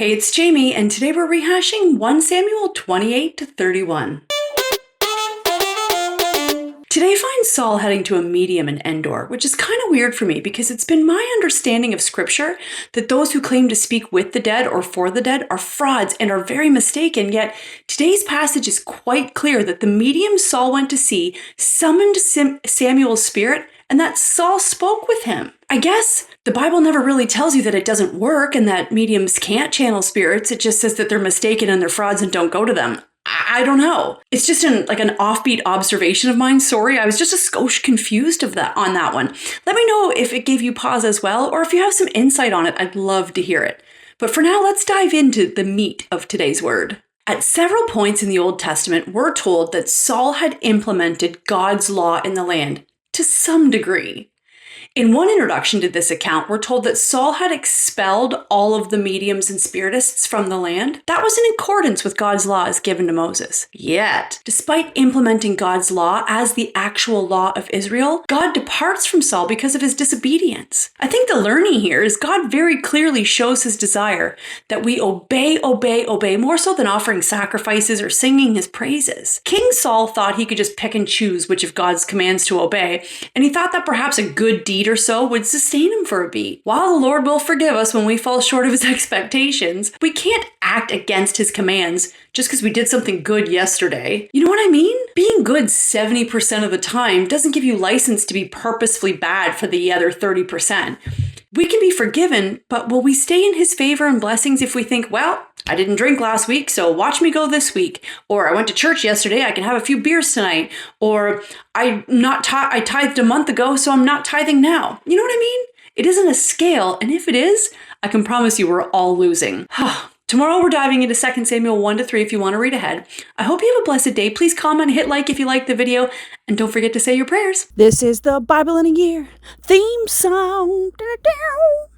Hey, it's Jamie, and today we're rehashing 1 Samuel 28 to 31. Today finds Saul heading to a medium in Endor, which is kind of weird for me because it's been my understanding of scripture that those who claim to speak with the dead or for the dead are frauds and are very mistaken, yet today's passage is quite clear that the medium Saul went to see summoned Samuel's spirit and that Saul spoke with him. I guess the Bible never really tells you that it doesn't work and that mediums can't channel spirits. It just says that they're mistaken and they're frauds and don't go to them. I don't know. It's just an offbeat observation of mine. Sorry, I was just a skosh confused on that one. Let me know if it gave you pause as well, or if you have some insight on it. I'd love to hear it. But for now, let's dive into the meat of today's word. At several points in the Old Testament, we're told that Saul had implemented God's law in the land to some degree. In one introduction to this account, we're told that Saul had expelled all of the mediums and spiritists from the land. That was in accordance with God's law as given to Moses. Yet, despite implementing God's law as the actual law of Israel, God departs from Saul because of his disobedience. I think the learning here is God very clearly shows his desire that we obey more so than offering sacrifices or singing his praises. King Saul thought he could just pick and choose which of God's commands to obey, and he thought that perhaps a good deed or so would sustain him for a beat. While the Lord will forgive us when we fall short of his expectations, we can't act against his commands just because we did something good yesterday. You know what I mean? Being good 70% of the time doesn't give you license to be purposefully bad for the other 30%. We can be forgiven, but will we stay in his favor and blessings if we think, well, I didn't drink last week, so watch me go this week. Or I went to church yesterday, I can have a few beers tonight. Or I tithed a month ago, so I'm not tithing now. You know what I mean? It isn't a scale, and if it is, I can promise you we're all losing. Tomorrow we're diving into 2 Samuel 1 to 3 if you want to read ahead. I hope you have a blessed day. Please comment, hit like if you like the video, and don't forget to say your prayers. This is the Bible in a Year theme song.